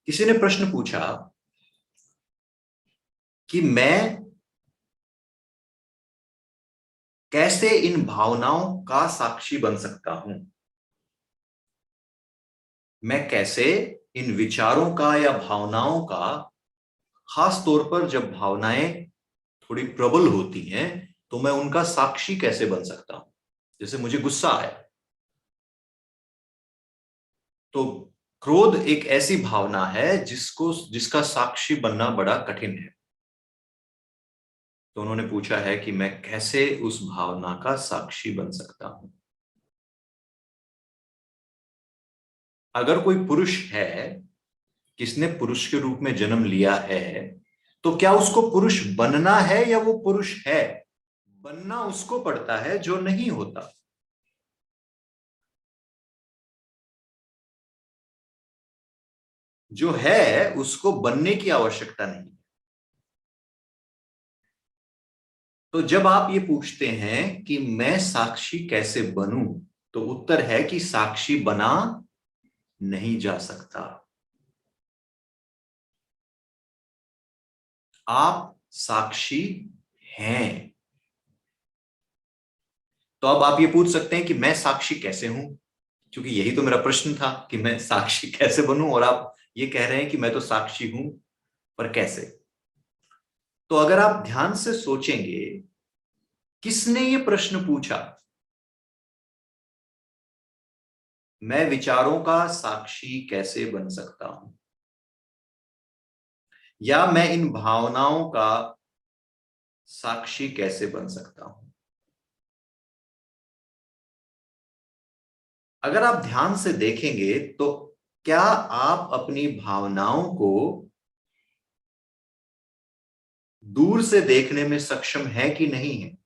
किसी ने प्रश्न पूछा कि मैं कैसे इन भावनाओं का साक्षी बन सकता हूं। मैं कैसे इन विचारों का या भावनाओं का, खास तौर पर जब भावनाएं थोड़ी प्रबल होती हैं, तो मैं उनका साक्षी कैसे बन सकता हूं। जैसे मुझे गुस्सा आया तो क्रोध एक ऐसी भावना है जिसका साक्षी बनना बड़ा कठिन है। तो उन्होंने पूछा है कि मैं कैसे उस भावना का साक्षी बन सकता हूं। अगर कोई पुरुष है, किसने पुरुष के रूप में जन्म लिया है, तो क्या उसको पुरुष बनना है या वो पुरुष है? बनना उसको पड़ता है जो नहीं होता। जो है उसको बनने की आवश्यकता नहीं। तो जब आप ये पूछते हैं कि मैं साक्षी कैसे बनूं, तो उत्तर है कि साक्षी बना नहीं जा सकता। आप साक्षी हैं। तो अब आप ये पूछ सकते हैं कि मैं साक्षी कैसे हूं, क्योंकि यही तो मेरा प्रश्न था कि मैं साक्षी कैसे बनूं, और आप ये कह रहे हैं कि मैं तो साक्षी हूं, पर कैसे? तो अगर आप ध्यान से सोचेंगे, किसने ये प्रश्न पूछा? मैं विचारों का साक्षी कैसे बन सकता हूं, या मैं इन भावनाओं का साक्षी कैसे बन सकता हूं? अगर आप ध्यान से देखेंगे तो क्या आप अपनी भावनाओं को दूर से देखने में सक्षम है कि नहीं है?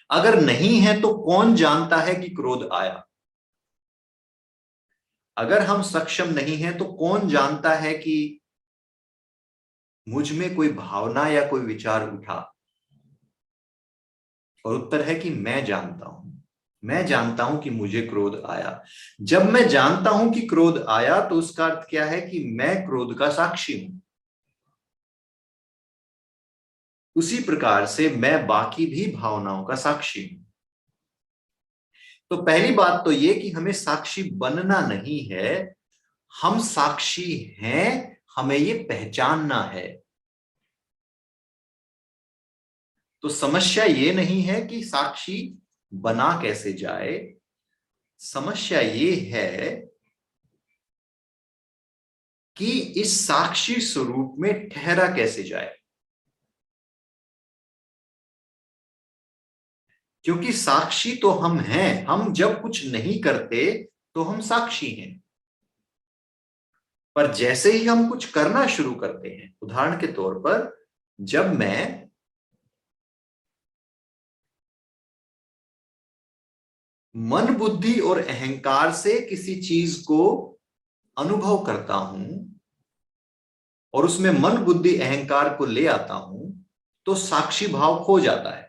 अगर नहीं है तो कौन जानता है कि क्रोध आया? अगर हम सक्षम नहीं हैं तो कौन जानता है कि मुझ में कोई भावना या कोई विचार उठा? और उत्तर है कि मैं जानता हूं। मैं जानता हूं कि मुझे क्रोध आया। जब मैं जानता हूं कि क्रोध आया, तो उसका अर्थ क्या है कि मैं क्रोध का साक्षी हूं। उसी प्रकार से मैं बाकी भी भावनाओं का साक्षी हूं। तो पहली बात तो ये कि हमें साक्षी बनना नहीं है, हम साक्षी हैं, हमें ये पहचानना है। तो समस्या ये नहीं है कि साक्षी बना कैसे जाए, समस्या ये है कि इस साक्षी स्वरूप में ठहरा कैसे जाए। क्योंकि साक्षी तो हम हैं, हम जब कुछ नहीं करते तो हम साक्षी हैं। पर जैसे ही हम कुछ करना शुरू करते हैं, उदाहरण के तौर पर जब मैं मन, बुद्धि और अहंकार से किसी चीज को अनुभव करता हूं और उसमें मन, बुद्धि, अहंकार को ले आता हूं, तो साक्षी भाव खो जाता है।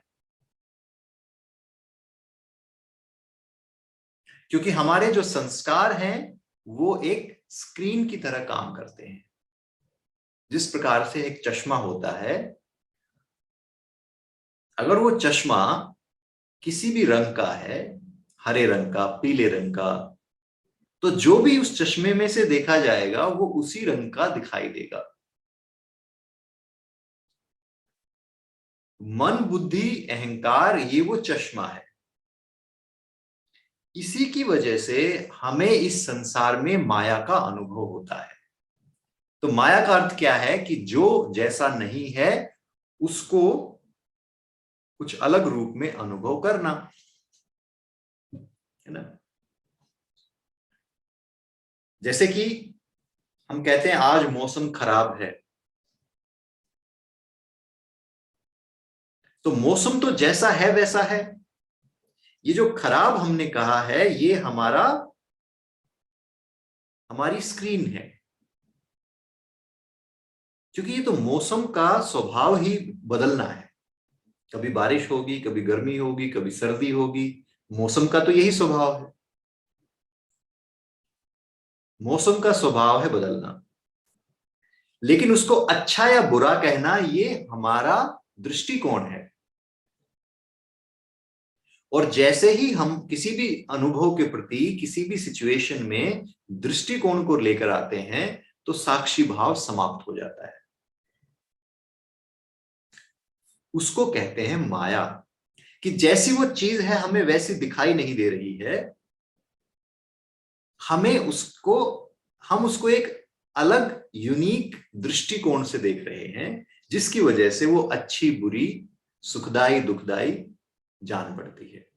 क्योंकि हमारे जो संस्कार हैं वो एक स्क्रीन की तरह काम करते हैं। जिस प्रकार से एक चश्मा होता है, अगर वो चश्मा किसी भी रंग का है, हरे रंग का, पीले रंग का, तो जो भी उस चश्मे में से देखा जाएगा वो उसी रंग का दिखाई देगा। मन, बुद्धि, अहंकार, ये वो चश्मा है। इसी की वजह से हमें इस संसार में माया का अनुभव होता है। तो माया का अर्थ क्या है कि जो जैसा नहीं है उसको कुछ अलग रूप में अनुभव करना, है ना। जैसे कि हम कहते हैं आज मौसम खराब है, तो मौसम तो जैसा है वैसा है। ये जो खराब हमने कहा है, ये हमारी स्क्रीन है। क्योंकि ये तो मौसम का स्वभाव ही बदलना है। कभी बारिश होगी, कभी गर्मी होगी, कभी सर्दी होगी। मौसम का तो यही स्वभाव है। मौसम का स्वभाव है बदलना। लेकिन उसको अच्छा या बुरा कहना ये हमारा दृष्टिकोण है। और जैसे ही हम किसी भी अनुभव के प्रति, किसी भी सिचुएशन में दृष्टिकोण को लेकर आते हैं, तो साक्षी भाव समाप्त हो जाता है। उसको कहते हैं माया, कि जैसी वो चीज है हमें वैसी दिखाई नहीं दे रही है, हम उसको एक अलग यूनिक दृष्टिकोण से देख रहे हैं, जिसकी वजह से वो अच्छी बुरी, सुखदाई दुखदाई जान पड़ती है।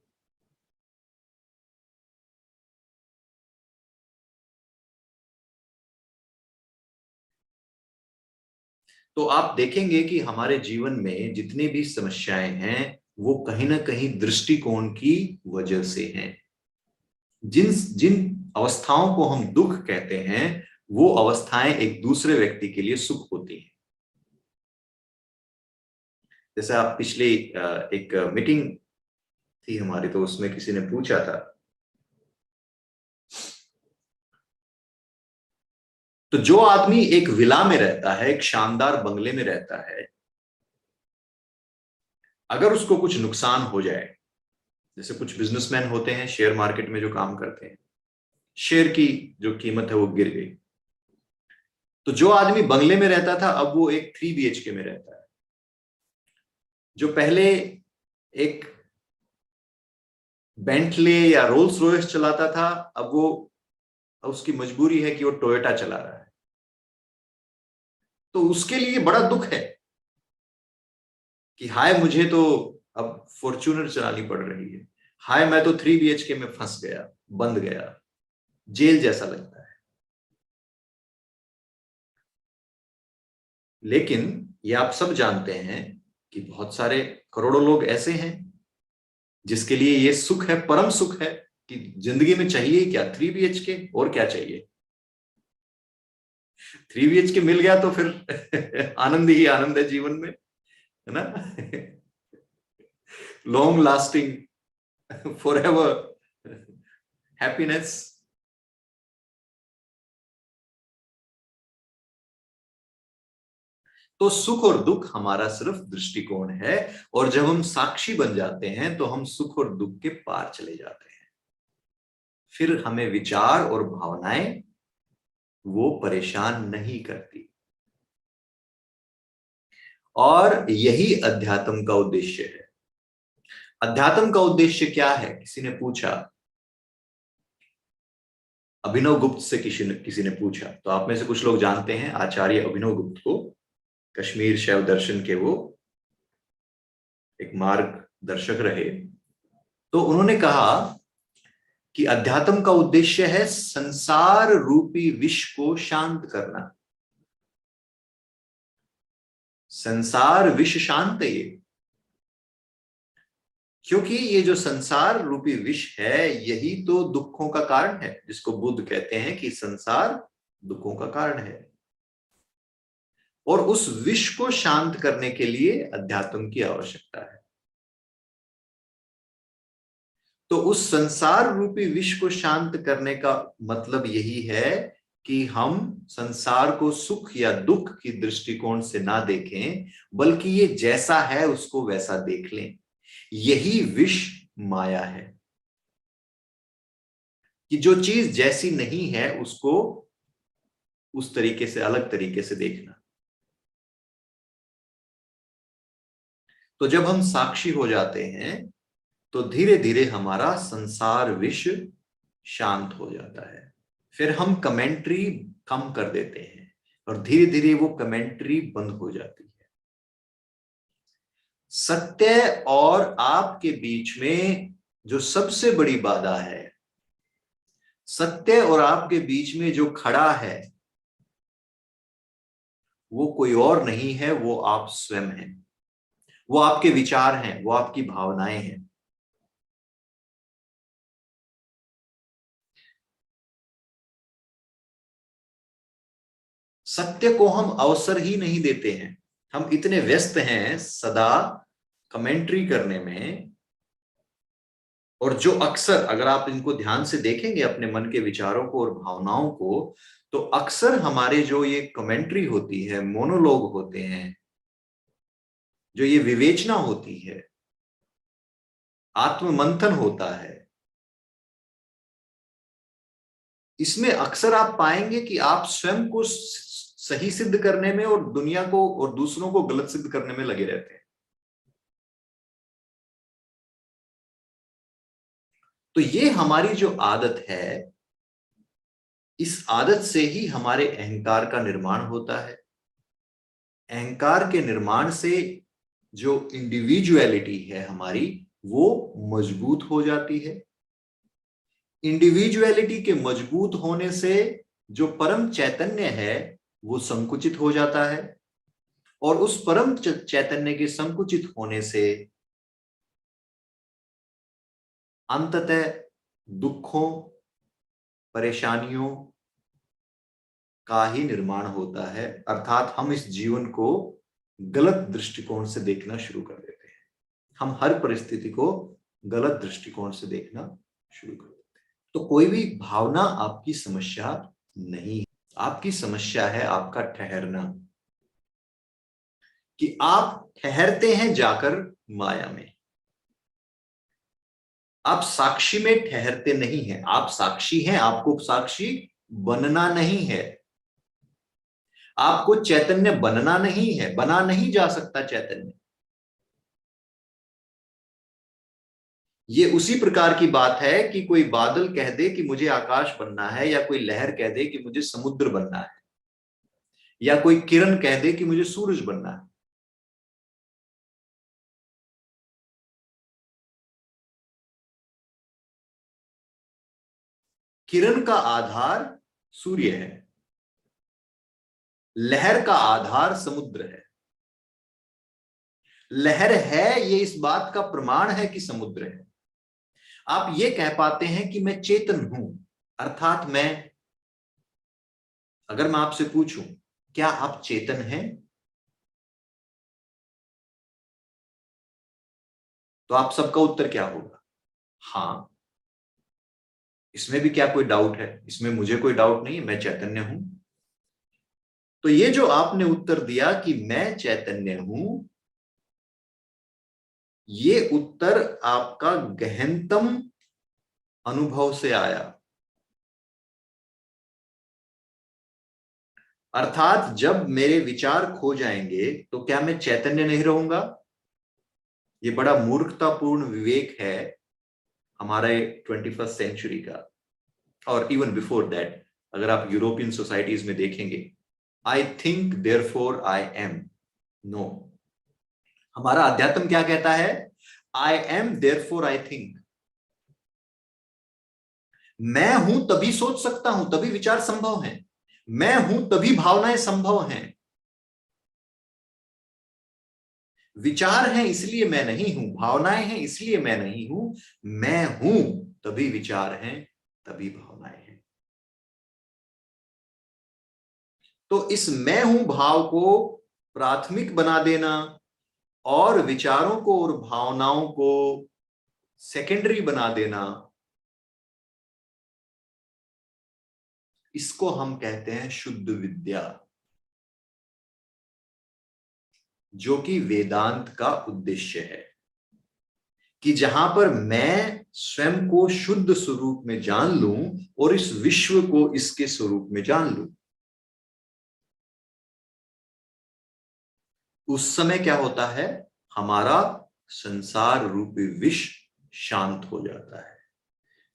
तो आप देखेंगे कि हमारे जीवन में जितनी भी समस्याएं हैं वो कहीं ना कहीं दृष्टिकोण की वजह से हैं। जिन जिन अवस्थाओं को हम दुख कहते हैं, वो अवस्थाएं एक दूसरे व्यक्ति के लिए सुख होती हैं। जैसे आप पिछली एक मीटिंग थी हमारी, तो उसमें किसी ने पूछा था, तो जो आदमी एक विला में रहता है, एक शानदार बंगले में रहता है, अगर उसको कुछ नुकसान हो जाए, जैसे कुछ बिजनेसमैन होते हैं शेयर मार्केट में जो काम करते हैं, शेयर की जो कीमत है वो गिर गई, तो जो आदमी बंगले में रहता था अब वो एक 3 BHK में रहता है। जो पहले एक बेंटले या रोल्स रॉयस चलाता था, अब उसकी मजबूरी है कि वो टोयोटा चला रहा है। तो उसके लिए बड़ा दुख है कि हाय मुझे तो अब फॉर्च्यूनर चलानी पड़ रही है, हाय मैं तो 3 BHK में फंस गया, बंद गया, जेल जैसा लगता है। लेकिन ये आप सब जानते हैं कि बहुत सारे करोड़ों लोग ऐसे हैं जिसके लिए ये सुख है, परम सुख है, कि जिंदगी में चाहिए क्या, 3 BHK, और क्या चाहिए। 3 BHK मिल गया तो फिर आनंद ही आनंद है जीवन में, है ना। Long lasting for ever happiness. तो सुख और दुख हमारा सिर्फ दृष्टिकोण है, और जब हम साक्षी बन जाते हैं तो हम सुख और दुख के पार चले जाते हैं। फिर हमें विचार और भावनाएं वो परेशान नहीं करती। और यही अध्यात्म का उद्देश्य है। अध्यात्म का उद्देश्य क्या है, किसी ने पूछा, अभिनव गुप्त से किसी ने पूछा। तो आप में से कुछ लोग जानते हैं आचार्य अभिनव गुप्त को, कश्मीर शैव दर्शन के वो एक मार्गदर्शक रहे। तो उन्होंने कहा कि अध्यात्म का उद्देश्य है संसार रूपी विष को शांत करना। संसार विष शांत है ये, क्योंकि ये जो संसार रूपी विष है यही तो दुखों का कारण है, जिसको बुद्ध कहते हैं कि संसार दुखों का कारण है। और उस विष को शांत करने के लिए अध्यात्म की आवश्यकता है। तो उस संसार रूपी विष को शांत करने का मतलब यही है कि हम संसार को सुख या दुख की दृष्टिकोण से ना देखें, बल्कि ये जैसा है उसको वैसा देख लें। यही विष माया है, कि जो चीज जैसी नहीं है उसको उस तरीके से, अलग तरीके से देखना। तो जब हम साक्षी हो जाते हैं तो धीरे धीरे हमारा संसार विष शांत हो जाता है। फिर हम कमेंट्री कम कर देते हैं और धीरे धीरे वो कमेंट्री बंद हो जाती है। सत्य और आपके बीच में जो सबसे बड़ी बाधा है, सत्य और आपके बीच में जो खड़ा है, वो कोई और नहीं है, वो आप स्वयं हैं। वो आपके विचार हैं, वो आपकी भावनाएं हैं। सत्य को हम अवसर ही नहीं देते हैं। हम इतने व्यस्त हैं सदा कमेंट्री करने में, और जो अक्सर, अगर आप इनको ध्यान से देखेंगे अपने मन के विचारों को और भावनाओं को, तो अक्सर हमारे जो ये कमेंट्री होती है, मोनोलॉग होते हैं, जो ये विवेचना होती है, आत्ममंथन होता है, इसमें अक्सर आप पाएंगे कि आप स्वयं को सही सिद्ध करने में और दुनिया को और दूसरों को गलत सिद्ध करने में लगे रहते हैं। तो ये हमारी जो आदत है, इस आदत से ही हमारे अहंकार का निर्माण होता है। अहंकार के निर्माण से जो इंडिविजुअलिटी है हमारी, वो मजबूत हो जाती है। इंडिविजुअलिटी के मजबूत होने से जो परम चैतन्य है वो संकुचित हो जाता है, और उस परम चैतन्य के संकुचित होने से अंततः दुखों, परेशानियों का ही निर्माण होता है। अर्थात हम इस जीवन को गलत दृष्टिकोण से देखना शुरू कर देते हैं। हम हर परिस्थिति को गलत दृष्टिकोण से देखना शुरू कर देते हैं। तो कोई भी भावना आपकी समस्या नहीं है, आपकी समस्या है आपका ठहरना, कि आप ठहरते हैं जाकर माया में। आप साक्षी में ठहरते नहीं हैं, आप साक्षी हैं, आपको साक्षी बनना नहीं है, आपको चैतन्य बनना नहीं है, बना नहीं जा सकता चैतन्य। ये उसी प्रकार की बात है कि कोई बादल कह दे कि मुझे आकाश बनना है, या कोई लहर कह दे कि मुझे समुद्र बनना है, या कोई किरण कह दे कि मुझे सूरज बनना है। किरण का आधार सूर्य है, लहर का आधार समुद्र है। लहर है ये इस बात का प्रमाण है कि समुद्र है। आप ये कह पाते हैं कि मैं चेतन हूं, अर्थात अगर मैं आपसे पूछूं क्या आप चेतन हैं, तो आप सबका उत्तर क्या होगा? हाँ। इसमें भी क्या कोई डाउट है? इसमें मुझे कोई डाउट नहीं है, मैं चैतन्य हूं। तो ये जो आपने उत्तर दिया कि मैं चैतन्य हूं, ये उत्तर आपका गहनतम अनुभव से आया। अर्थात जब मेरे विचार खो जाएंगे तो क्या मैं चैतन्य नहीं रहूंगा? ये बड़ा मूर्खतापूर्ण विवेक है हमारे 21st सेंचुरी का, और इवन बिफोर दैट। अगर आप यूरोपियन सोसाइटीज में देखेंगे, I think therefore I am. No, हमारा अध्यात्म क्या कहता है? I am therefore I think. मैं हूं तभी सोच सकता हूं, तभी विचार संभव है। मैं हूं तभी भावनाएं संभव हैं। विचार हैं इसलिए मैं नहीं हूं, भावनाएं हैं इसलिए मैं नहीं हूं। मैं हूं तभी विचार हैं, तभी भावनाएं हैं। तो इस मैं हूं भाव को प्राथमिक बना देना और विचारों को और भावनाओं को सेकेंडरी बना देना, इसको हम कहते हैं शुद्ध विद्या, जो कि वेदांत का उद्देश्य है। कि जहां पर मैं स्वयं को शुद्ध स्वरूप में जान लूं और इस विश्व को इसके स्वरूप में जान लूं, उस समय क्या होता है? हमारा संसार रूपी विष शांत हो जाता है।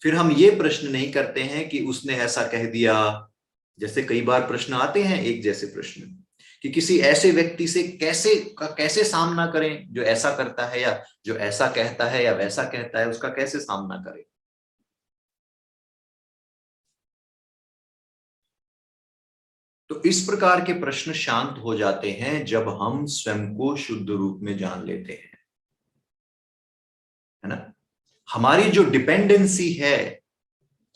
फिर हम ये प्रश्न नहीं करते हैं कि उसने ऐसा कह दिया। जैसे कई बार प्रश्न आते हैं, एक जैसे प्रश्न, कि किसी ऐसे व्यक्ति से कैसे सामना करें जो ऐसा करता है, या जो ऐसा कहता है या वैसा कहता है, उसका कैसे सामना करें। तो इस प्रकार के प्रश्न शांत हो जाते हैं जब हम स्वयं को शुद्ध रूप में जान लेते हैं, है ना। हमारी जो डिपेंडेंसी है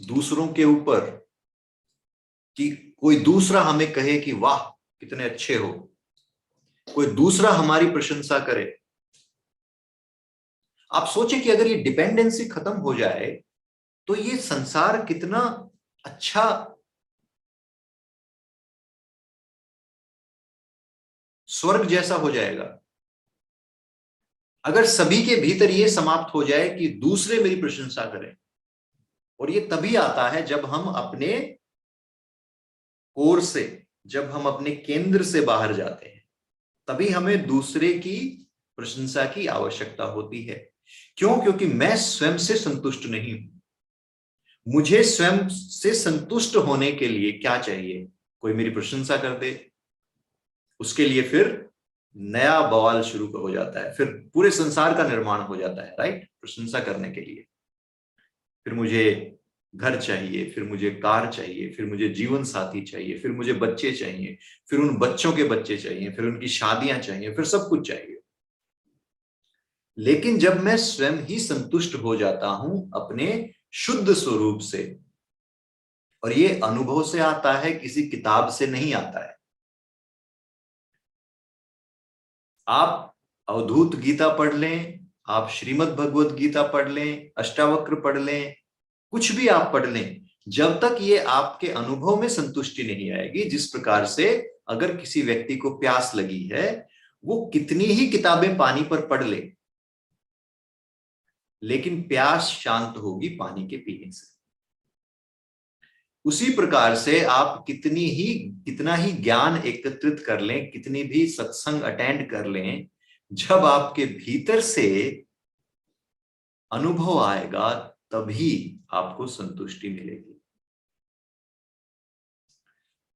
दूसरों के ऊपर, कि कोई दूसरा हमें कहे कि वाह कितने अच्छे हो, कोई दूसरा हमारी प्रशंसा करे। आप सोचें कि अगर ये डिपेंडेंसी खत्म हो जाए तो ये संसार कितना अच्छा स्वर्ग जैसा हो जाएगा। अगर सभी के भीतर ये समाप्त हो जाए कि दूसरे मेरी प्रशंसा करें, और ये तभी आता है जब हम अपने कोर से, जब हम अपने केंद्र से बाहर जाते हैं, तभी हमें दूसरे की प्रशंसा की आवश्यकता होती है। क्यों? क्योंकि मैं स्वयं से संतुष्ट नहीं हूं। मुझे स्वयं से संतुष्ट होने के लिए क्या चाहिए? कोई मेरी प्रशंसा कर दे। उसके लिए फिर नया बवाल शुरू हो जाता है, फिर पूरे संसार का निर्माण हो जाता है, राइट? प्रशंसा करने के लिए फिर मुझे घर चाहिए, फिर मुझे कार चाहिए, फिर मुझे जीवन साथी चाहिए, फिर मुझे बच्चे चाहिए, फिर उन बच्चों के बच्चे चाहिए, फिर उनकी शादियां चाहिए, फिर सब कुछ चाहिए। लेकिन जब मैं स्वयं ही संतुष्ट हो जाता हूं अपने शुद्ध स्वरूप से, और ये अनुभव से आता है, किसी किताब से नहीं आता है। आप अवधूत गीता पढ़ लें, आप श्रीमद् भगवत गीता पढ़ लें, अष्टावक्र पढ़ लें, कुछ भी आप पढ़ लें, जब तक ये आपके अनुभव में संतुष्टि नहीं आएगी। जिस प्रकार से अगर किसी व्यक्ति को प्यास लगी है, वो कितनी ही किताबें पानी पर पढ़ ले, लेकिन प्यास शांत होगी पानी के पीने से। उसी प्रकार से आप कितना ही ज्ञान एकत्रित कर लें, कितनी भी सत्संग अटेंड कर लें, जब आपके भीतर से अनुभव आएगा, तभी आपको संतुष्टि मिलेगी।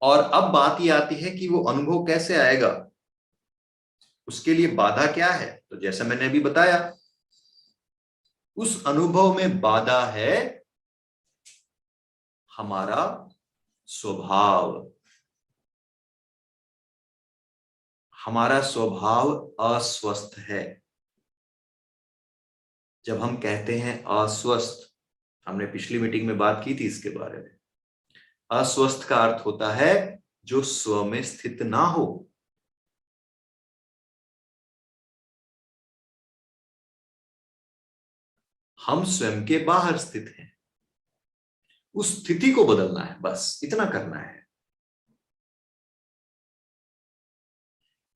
और अब बात ये आती है कि वो अनुभव कैसे आएगा, उसके लिए बाधा क्या है? तो जैसा मैंने अभी बताया, उस अनुभव में बाधा है हमारा स्वभाव। हमारा स्वभाव अस्वस्थ है। जब हम कहते हैं अस्वस्थ, हमने पिछली मीटिंग में बात की थी इसके बारे में। अस्वस्थ का अर्थ होता है जो स्व में स्थित ना हो। हम स्वयं के बाहर स्थित हैं। उस स्थिति को बदलना है, बस इतना करना है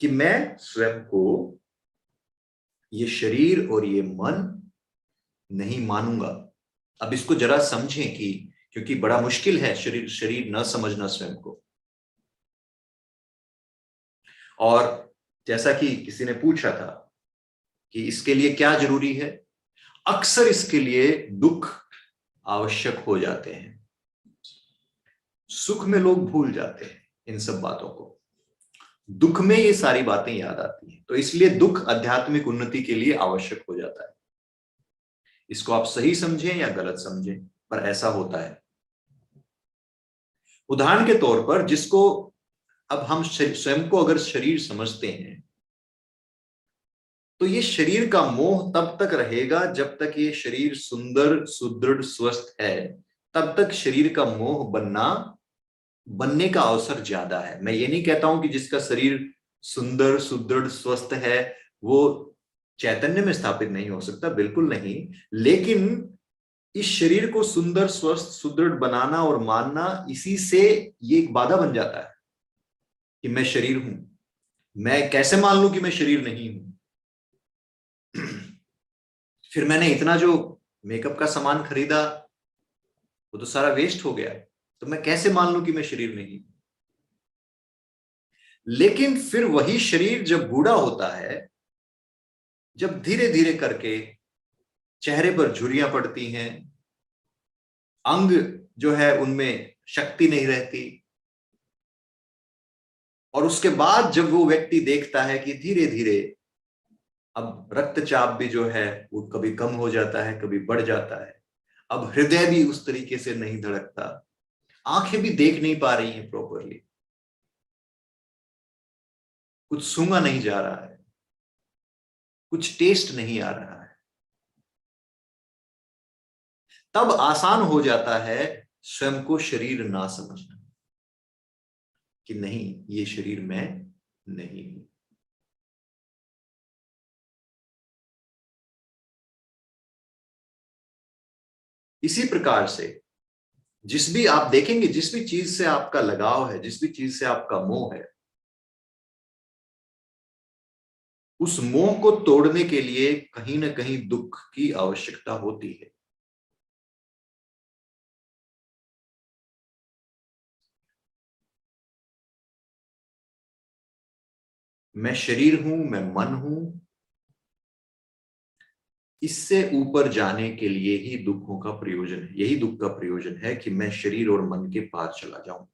कि मैं स्वयं को ये शरीर और ये मन नहीं मानूंगा। अब इसको जरा समझें कि क्योंकि बड़ा मुश्किल है शरीर न समझना स्वयं को। और जैसा कि किसी ने पूछा था कि इसके लिए क्या जरूरी है, अक्सर इसके लिए दुख आवश्यक हो जाते हैं। सुख में लोग भूल जाते हैं इन सब बातों को, दुख में ये सारी बातें याद आती हैं। तो इसलिए दुख आध्यात्मिक उन्नति के लिए आवश्यक हो जाता है। इसको आप सही समझें या गलत समझें, पर ऐसा होता है। उदाहरण के तौर पर, जिसको अब हम स्वयं को अगर शरीर समझते हैं, तो ये शरीर का मोह तब तक रहेगा जब तक ये शरीर सुंदर, सुदृढ़, स्वस्थ है। तब तक शरीर का मोह बनने का अवसर ज्यादा है। मैं ये नहीं कहता हूं कि जिसका शरीर सुंदर, सुदृढ़, स्वस्थ है वो चैतन्य में स्थापित नहीं हो सकता, बिल्कुल नहीं। लेकिन इस शरीर को सुंदर, स्वस्थ, सुदृढ़ बनाना और मानना, इसी से ये एक बाधा बन जाता है कि मैं शरीर हूं। मैं कैसे मान लूं कि मैं शरीर नहीं हूं? फिर मैंने इतना जो मेकअप का सामान खरीदा, वो तो सारा वेस्ट हो गया, तो मैं कैसे मान लूं कि मैं शरीर नहीं? लेकिन फिर वही शरीर जब बूढ़ा होता है, जब धीरे धीरे करके चेहरे पर झुर्रियां पड़ती हैं, अंग जो है उनमें शक्ति नहीं रहती, और उसके बाद जब वो व्यक्ति देखता है कि धीरे धीरे अब रक्तचाप भी जो है वो कभी कम हो जाता है, कभी बढ़ जाता है, अब हृदय भी उस तरीके से नहीं धड़कता, आंखें भी देख नहीं पा रही हैं प्रॉपरली, कुछ सूंघा नहीं जा रहा है, कुछ टेस्ट नहीं आ रहा है, तब आसान हो जाता है स्वयं को शरीर ना समझना, कि नहीं, ये शरीर मैं नहीं हूं। इसी प्रकार से जिस भी आप देखेंगे, जिस भी चीज से आपका लगाव है, जिस भी चीज से आपका मोह है, उस मोह को तोड़ने के लिए कहीं ना कहीं दुख की आवश्यकता होती है। मैं शरीर हूं, मैं मन हूं, इससे ऊपर जाने के लिए ही दुखों का प्रयोजन है। यही दुख का प्रयोजन है कि मैं शरीर और मन के पार चला जाऊं।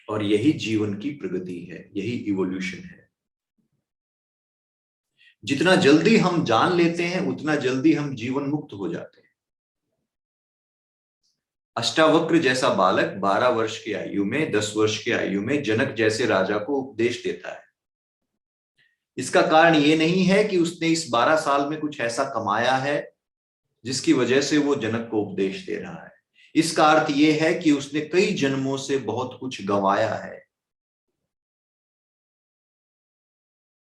और यही जीवन की प्रगति है, यही इवोल्यूशन है। जितना जल्दी हम जान लेते हैं उतना जल्दी हम जीवन मुक्त हो जाते हैं। अष्टावक्र जैसा बालक 12 वर्ष की आयु में, 10 वर्ष की आयु में जनक जैसे राजा को उपदेश देता है। इसका कारण ये नहीं है कि उसने इस 12 साल में कुछ ऐसा कमाया है जिसकी वजह से वो जनक को उपदेश दे रहा है। इसका अर्थ यह है कि उसने कई जन्मों से बहुत कुछ गंवाया है।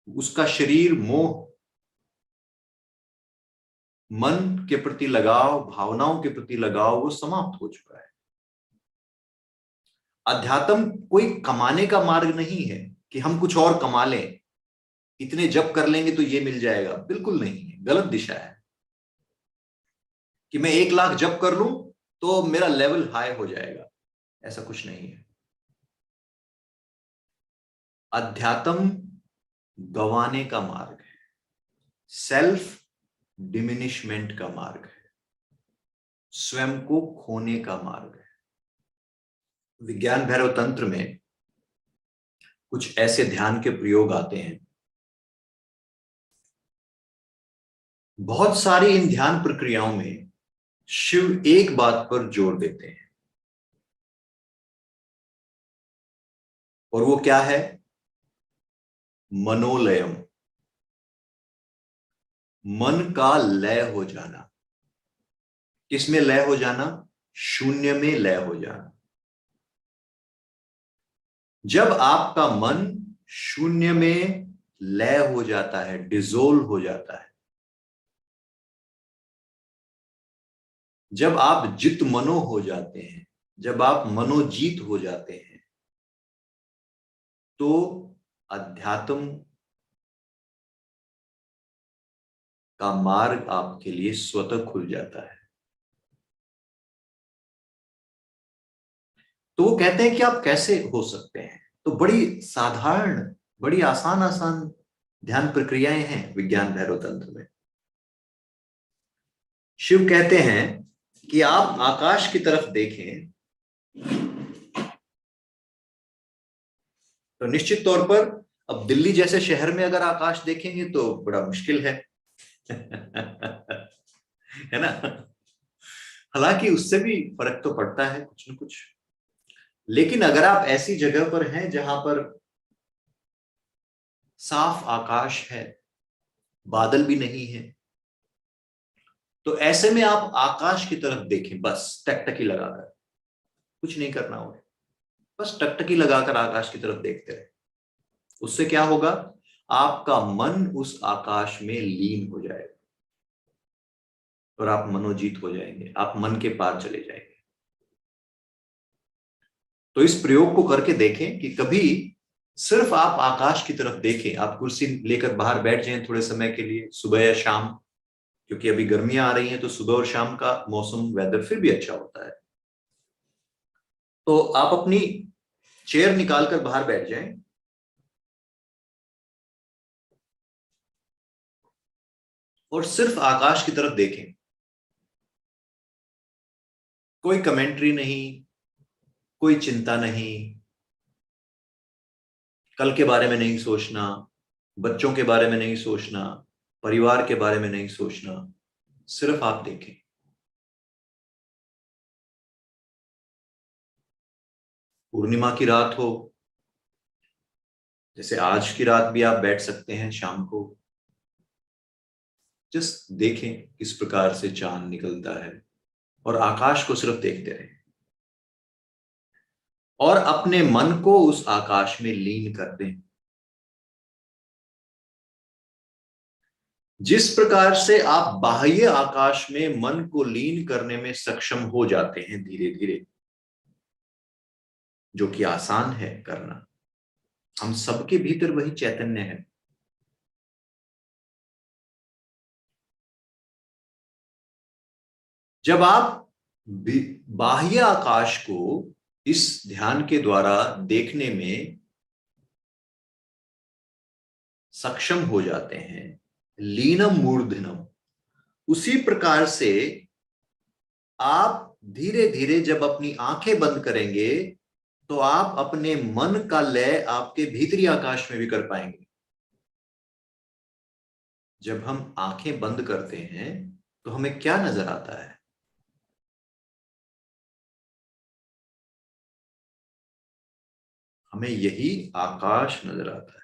उसका शरीर, मोह, मन के प्रति लगाव, भावनाओं के प्रति लगाव वो समाप्त हो चुका है। अध्यात्म कोई कमाने का मार्ग नहीं है कि हम कुछ और कमा लें, इतने जप कर लेंगे तो ये मिल जाएगा। बिल्कुल नहीं है, गलत दिशा है कि मैं 1 लाख जप कर लूं तो मेरा लेवल हाई हो जाएगा। ऐसा कुछ नहीं है। अध्यात्म गंवाने का मार्ग है, सेल्फ डिमिनिशमेंट का मार्ग है, स्वयं को खोने का मार्ग है। विज्ञान भैरव तंत्र में कुछ ऐसे ध्यान के प्रयोग आते हैं। बहुत सारी इन ध्यान प्रक्रियाओं में शिव एक बात पर जोर देते हैं, और वो क्या है? मनोलयम, मन का लय हो जाना। किसमें लय हो जाना? शून्य में लय हो जाना। जब आपका मन शून्य में लय हो जाता है, डिसोल्व हो जाता है, जब आप जित मनो हो जाते हैं, जब आप मनोजीत हो जाते हैं, तो अध्यात्म का मार्ग आपके लिए स्वतः खुल जाता है। तो वो कहते हैं कि आप कैसे हो सकते हैं। तो बड़ी साधारण, बड़ी आसान आसान ध्यान प्रक्रियाएं हैं विज्ञान भैरव तंत्र में। शिव कहते हैं कि आप आकाश की तरफ देखें तो निश्चित तौर पर अब दिल्ली जैसे शहर में अगर आकाश देखेंगे तो बड़ा मुश्किल है है ना। हालांकि उससे भी फर्क तो पड़ता है कुछ न कुछ। लेकिन अगर आप ऐसी जगह पर हैं जहां पर साफ आकाश है, बादल भी नहीं है, तो ऐसे में आप आकाश की तरफ देखें, बस टकटकी लगाकर। कुछ नहीं करना होगा, बस टकटकी लगाकर आकाश की तरफ देखते रहे। उससे क्या होगा? आपका मन उस आकाश में लीन हो जाएगा और आप मनोजीत हो जाएंगे, आप मन के पार चले जाएंगे। तो इस प्रयोग को करके देखें कि कभी सिर्फ आप आकाश की तरफ देखें। आप कुर्सी लेकर बाहर बैठ जाएं थोड़े समय के लिए, सुबह या शाम, क्योंकि अभी गर्मियां आ रही हैं तो सुबह और शाम का मौसम, वेदर फिर भी अच्छा होता है। तो आप अपनी चेयर निकालकर बाहर बैठ जाएं और सिर्फ आकाश की तरफ देखें। कोई कमेंट्री नहीं, कोई चिंता नहीं, कल के बारे में नहीं सोचना, बच्चों के बारे में नहीं सोचना, परिवार के बारे में नहीं सोचना, सिर्फ आप देखें। पूर्णिमा की रात हो, जैसे आज की रात भी आप बैठ सकते हैं शाम को, जस्ट देखें किस प्रकार से चांद निकलता है और आकाश को सिर्फ देखते रहें और अपने मन को उस आकाश में लीन कर दें। जिस प्रकार से आप बाह्य आकाश में मन को लीन करने में सक्षम हो जाते हैं धीरे धीरे, जो कि आसान है करना, हम सबके भीतर वही चैतन्य है। जब आप बाह्य आकाश को इस ध्यान के द्वारा देखने में सक्षम हो जाते हैं, लीनम मूर्धनम, उसी प्रकार से आप धीरे धीरे जब अपनी आंखें बंद करेंगे तो आप अपने मन का लय आपके भीतरी आकाश में भी कर पाएंगे। जब हम आंखें बंद करते हैं तो हमें क्या नजर आता है? हमें यही आकाश नजर आता है।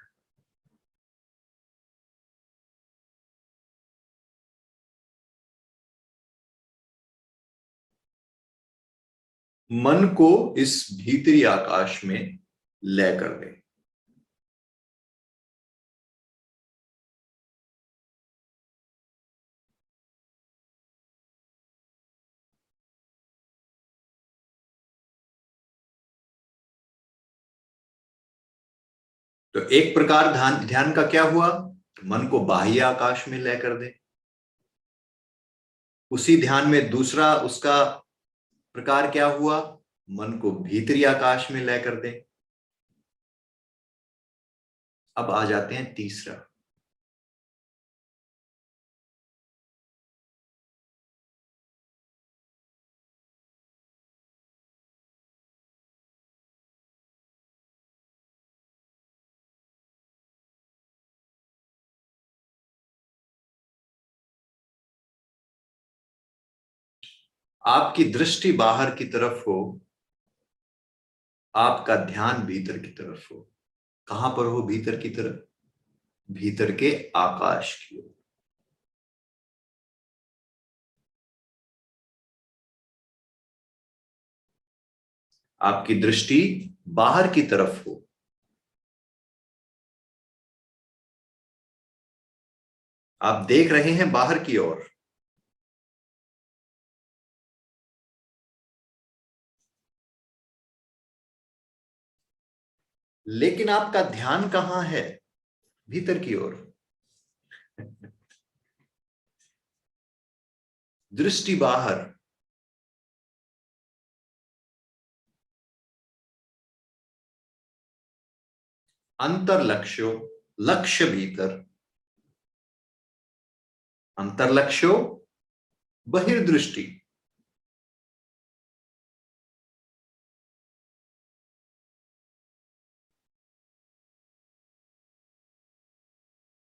मन को इस भीतरी आकाश में लय कर दे। तो एक प्रकार ध्यान ध्यान का क्या हुआ? मन को बाह्य आकाश में लय कर दे। उसी ध्यान में दूसरा उसका प्रकार क्या हुआ? मन को भीतरी आकाश में लय कर दे। अब आ जाते हैं तीसरा। आपकी दृष्टि बाहर की तरफ हो, आपका ध्यान भीतर की तरफ हो। कहां पर हो भीतर की तरफ? भीतर के आकाश की ओर। आपकी दृष्टि बाहर की तरफ हो। आप देख रहे हैं बाहर की ओर। लेकिन आपका ध्यान कहां है? भीतर की ओर। दृष्टि बाहर। अंतर लक्ष्यो, लक्ष्य भीतर। अंतर लक्ष्यो, बहिर्दृष्टि।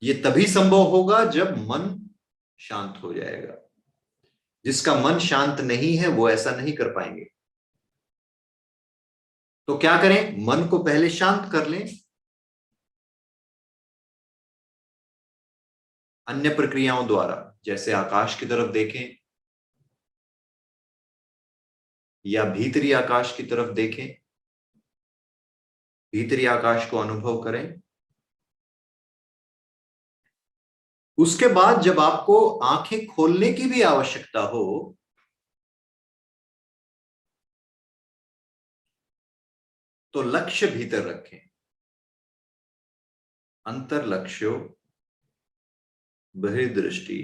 ये तभी संभव होगा जब मन शांत हो जाएगा। जिसका मन शांत नहीं है वो ऐसा नहीं कर पाएंगे। तो क्या करें? मन को पहले शांत कर लें। अन्य प्रक्रियाओं द्वारा, जैसे आकाश की तरफ देखें या भीतरी आकाश की तरफ देखें। भीतरी आकाश को अनुभव करें। उसके बाद जब आपको आंखें खोलने की भी आवश्यकता हो तो लक्ष्य भीतर रखें। अंतर लक्ष्यो, बहिर्दृष्टि,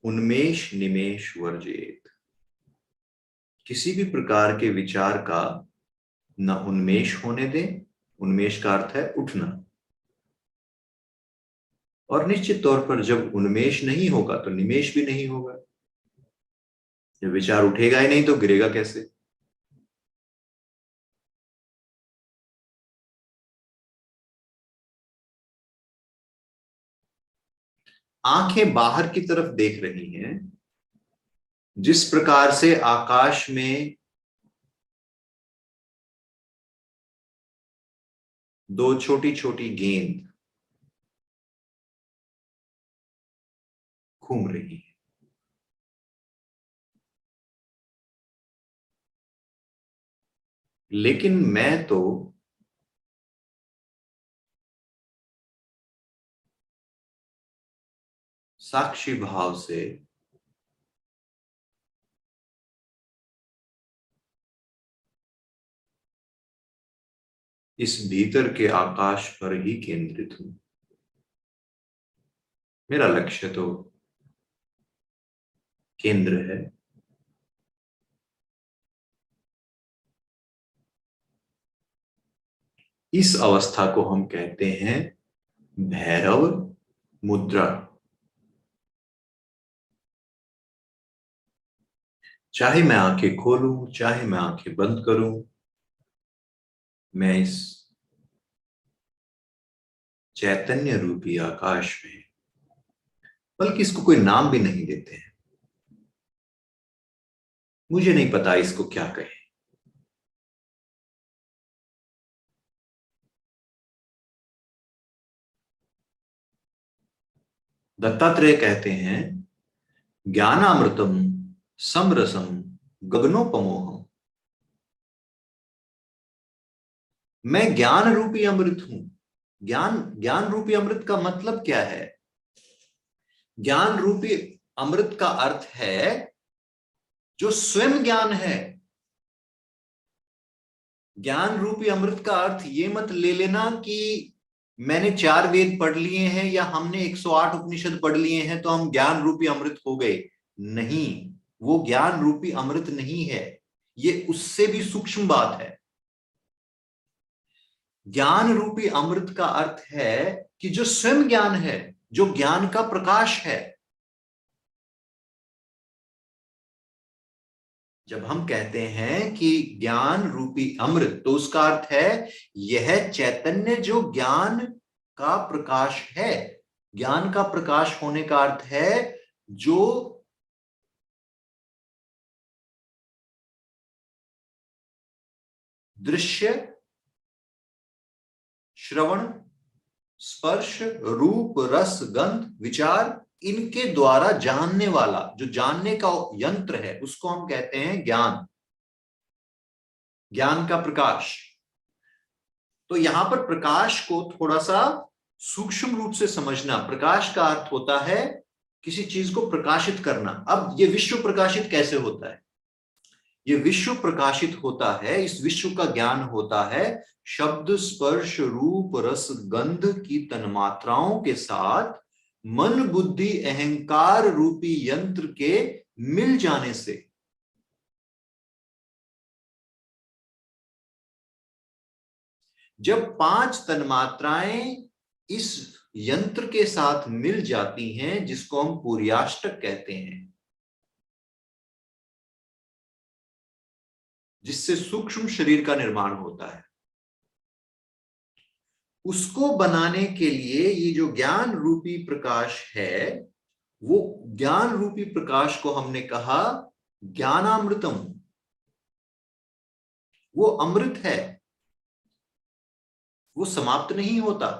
उन्मेष निमेष वर्जेत। किसी भी प्रकार के विचार का न उन्मेष होने दें। उन्मेष का अर्थ है उठना। और निश्चित तौर पर जब उन्मेष नहीं होगा तो निमेष भी नहीं होगा। जब विचार उठेगा ही नहीं तो गिरेगा कैसे? आंखें बाहर की तरफ देख रही हैं। जिस प्रकार से आकाश में दो छोटी छोटी गेंद घूम रही है। लेकिन मैं तो साक्षी भाव से इस भीतर के आकाश पर ही केंद्रित हूं। मेरा लक्ष्य तो केंद्र है। इस अवस्था को हम कहते हैं भैरव मुद्रा। चाहे मैं आंखें खोलूं, चाहे मैं आंखें बंद करूं, मैं इस चैतन्य रूपी आकाश में, बल्कि इसको कोई नाम भी नहीं देते हैं। मुझे नहीं पता इसको क्या कहें। दत्तात्रेय कहते हैं ज्ञानामृतम समरसम गगनोपमोह। मैं ज्ञान रूपी अमृत हूं। ज्ञान ज्ञान रूपी अमृत का मतलब क्या है? ज्ञान रूपी अमृत का अर्थ है जो स्वयं ज्ञान है। ज्ञान रूपी अमृत का अर्थ ये मत ले लेना कि मैंने 4 वेद पढ़ लिए हैं या हमने 108 उपनिषद पढ़ लिए हैं तो हम ज्ञान रूपी अमृत हो गए। नहीं, वो ज्ञान रूपी अमृत नहीं है, ये उससे भी सूक्ष्म बात है। ज्ञान रूपी अमृत का अर्थ है कि जो स्वयं ज्ञान है, जो ज्ञान का प्रकाश है। जब हम कहते हैं कि ज्ञान रूपी अमृत, तो उसका अर्थ है यह चैतन्य जो ज्ञान का प्रकाश है। ज्ञान का प्रकाश होने का अर्थ है जो दृश्य, श्रवण, स्पर्श, रूप, रस, गंध, विचार, इनके द्वारा जानने वाला, जो जानने का यंत्र है, उसको हम कहते हैं ज्ञान, ज्ञान का प्रकाश। तो यहां पर प्रकाश को थोड़ा सा सूक्ष्म रूप से समझना। प्रकाश का अर्थ होता है किसी चीज को प्रकाशित करना। अब ये विश्व प्रकाशित कैसे होता है? ये विश्व प्रकाशित होता है, इस विश्व का ज्ञान होता है शब्द, स्पर्श, रूप, रस, गंध की तन्मात्राओं के साथ मन, बुद्धि, अहंकार रूपी यंत्र के मिल जाने से। जब 5 तन्मात्राएं इस यंत्र के साथ मिल जाती हैं, जिसको हम पूर्याष्टक कहते हैं, जिससे सूक्ष्म शरीर का निर्माण होता है, उसको बनाने के लिए ये जो ज्ञान रूपी प्रकाश है, वो ज्ञान रूपी प्रकाश को हमने कहा ज्ञानामृतम। वो अमृत है, वो समाप्त नहीं होता।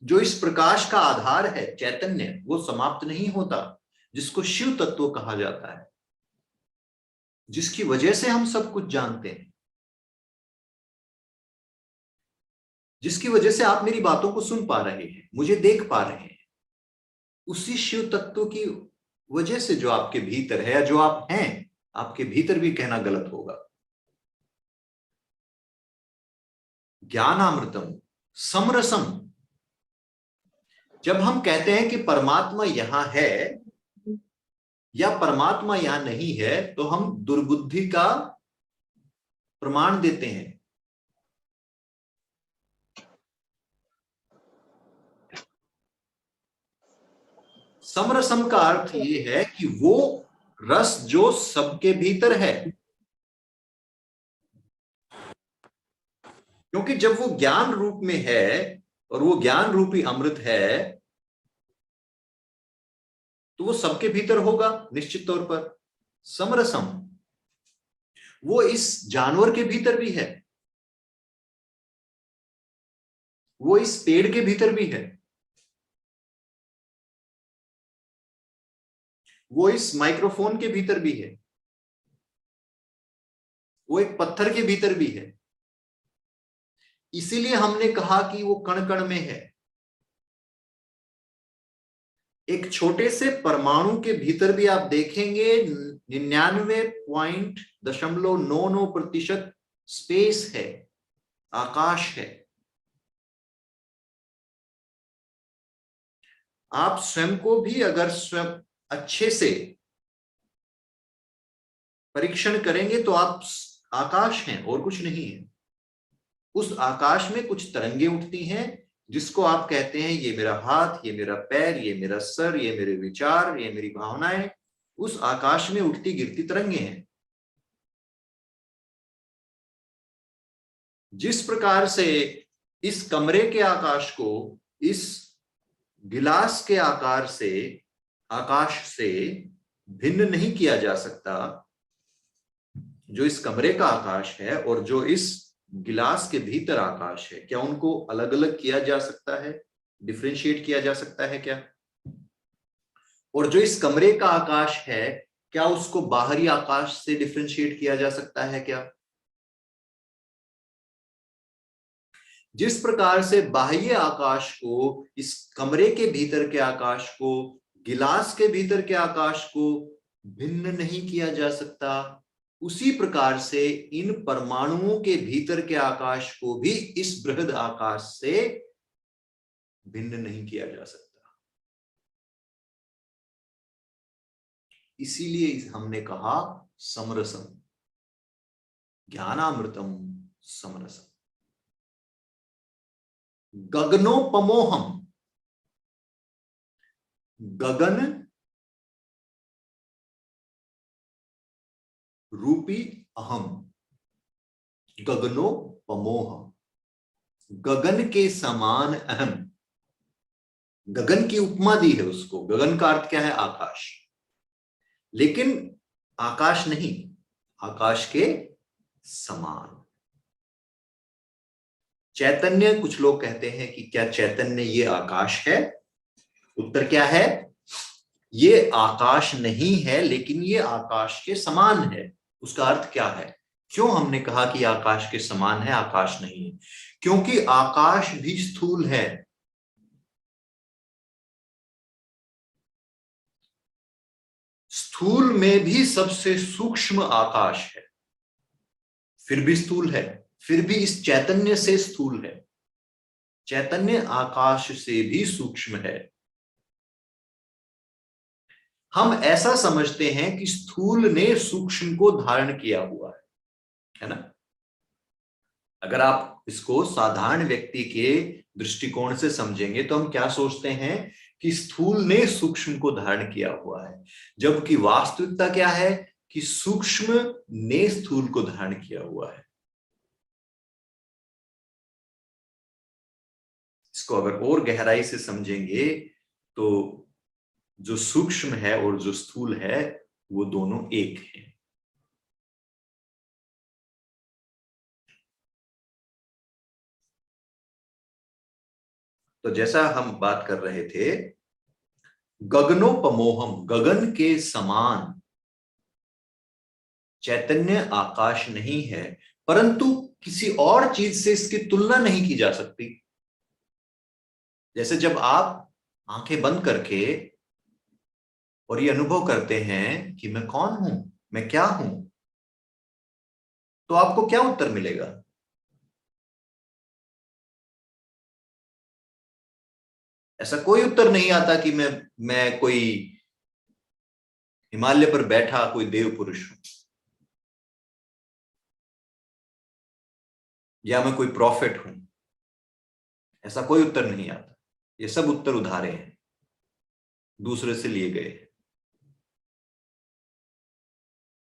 जो इस प्रकाश का आधार है, चैतन्य, वो समाप्त नहीं होता, जिसको शिव तत्व कहा जाता है, जिसकी वजह से हम सब कुछ जानते हैं, जिसकी वजह से आप मेरी बातों को सुन पा रहे हैं, मुझे देख पा रहे हैं। उसी शिव तत्व की वजह से जो आपके भीतर है, या जो आप हैं, आपके भीतर भी कहना गलत होगा। ज्ञानामृतम समरसम। जब हम कहते हैं कि परमात्मा यहां है या परमात्मा यहां नहीं है, तो हम दुर्बुद्धि का प्रमाण देते हैं। समरसम का अर्थ ये है कि वो रस जो सबके भीतर है, क्योंकि जब वो ज्ञान रूप में है और वो ज्ञान रूपी अमृत है, तो वो सबके भीतर होगा निश्चित तौर पर। समरसम वो इस जानवर के भीतर भी है, वो इस पेड़ के भीतर भी है, वो इस माइक्रोफोन के भीतर भी है, वो एक पत्थर के भीतर भी है। इसीलिए हमने कहा कि वो कण कण में है। एक छोटे से परमाणु के भीतर भी आप देखेंगे 99.99% स्पेस है, आकाश है। आप स्वयं को भी अगर स्वयं अच्छे से परीक्षण करेंगे तो आप आकाश हैं और कुछ नहीं है। उस आकाश में कुछ तरंगे उठती हैं जिसको आप कहते हैं ये मेरा हाथ, ये मेरा पैर, ये मेरा सर, ये मेरे विचार, ये मेरी भावनाएं। उस आकाश में उठती गिरती तरंगे हैं। जिस प्रकार से इस कमरे के आकाश को इस गिलास के आकार से, आकाश से भिन्न नहीं किया जा सकता, जो इस कमरे का आकाश है और जो इस गिलास के भीतर आकाश है, क्या उनको अलग अलग किया जा सकता है, डिफरेंशिएट किया जा सकता है क्या? और जो इस कमरे का आकाश है, क्या उसको बाहरी आकाश से डिफरेंशिएट किया जा सकता है क्या? जिस प्रकार से बाह्य आकाश को, इस कमरे के भीतर के आकाश को, गिलास के भीतर के आकाश को भिन्न नहीं किया जा सकता, उसी प्रकार से इन परमाणुओं के भीतर के आकाश को भी इस बृहद आकाश से भिन्न नहीं किया जा सकता। इसीलिए हमने कहा समरसम, ज्ञानामृतम समरसम। गगनोपमोहम, गगन रूपी अहम, गगनोपमोह, गगन के समान अहम। गगन की उपमा दी है उसको। गगन का अर्थ क्या है? आकाश। लेकिन आकाश नहीं, आकाश के समान चैतन्य। कुछ लोग कहते हैं कि क्या चैतन्य ये आकाश है? उत्तर क्या है? ये आकाश नहीं है, लेकिन ये आकाश के समान है। उसका अर्थ क्या है? क्यों हमने कहा कि आकाश के समान है, आकाश नहीं है? क्योंकि आकाश भी स्थूल है। स्थूल में भी सबसे सूक्ष्म आकाश है, फिर भी स्थूल है, फिर भी इस चैतन्य से स्थूल है। चैतन्य आकाश से भी सूक्ष्म है। हम ऐसा समझते हैं कि स्थूल ने सूक्ष्म को धारण किया हुआ है ना? अगर आप इसको साधारण व्यक्ति के दृष्टिकोण से समझेंगे तो हम क्या सोचते हैं कि स्थूल ने सूक्ष्म को धारण किया हुआ है, जबकि वास्तविकता क्या है कि सूक्ष्म ने स्थूल को धारण किया हुआ है। इसको अगर और गहराई से समझेंगे तो जो सूक्ष्म है और जो स्थूल है वो दोनों एक हैं। तो जैसा हम बात कर रहे थे, गगनोपमोहम, गगन के समान चैतन्य आकाश नहीं है, परंतु किसी और चीज से इसकी तुलना नहीं की जा सकती। जैसे जब आप आंखें बंद करके और ये अनुभव करते हैं कि मैं कौन हूं, मैं क्या हूं, तो आपको क्या उत्तर मिलेगा? ऐसा कोई उत्तर नहीं आता कि मैं कोई हिमालय पर बैठा कोई देव पुरुष हूं, या मैं कोई प्रॉफिट हूं। ऐसा कोई उत्तर नहीं आता। ये सब उत्तर उधारे हैं, दूसरे से लिए गए।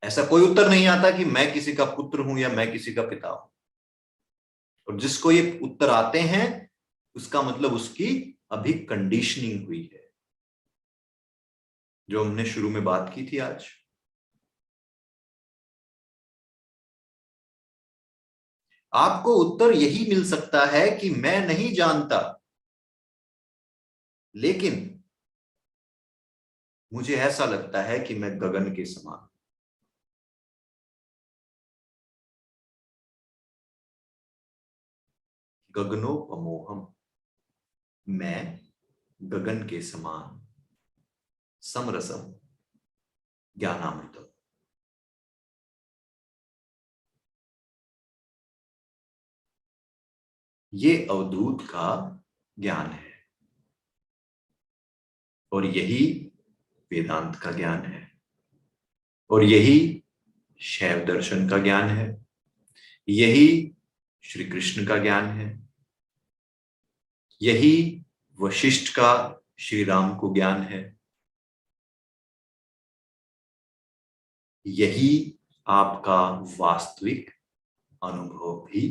ऐसा कोई उत्तर नहीं आता कि मैं किसी का पुत्र हूं या मैं किसी का पिता हूं। और जिसको ये उत्तर आते हैं उसका मतलब उसकी अभी कंडीशनिंग हुई है, जो हमने शुरू में बात की थी आज। आपको उत्तर यही मिल सकता है कि मैं नहीं जानता, लेकिन मुझे ऐसा लगता है कि मैं गगन के समान। गगनोपमोहम, मैं गगन के समान। समरसम ज्ञानामृतम। ये अवधूत का ज्ञान है और यही वेदांत का ज्ञान है और यही शैव दर्शन का ज्ञान है, यही श्री कृष्ण का ज्ञान है, यही वशिष्ठ का श्री राम को ज्ञान है, यही आपका वास्तविक अनुभव भी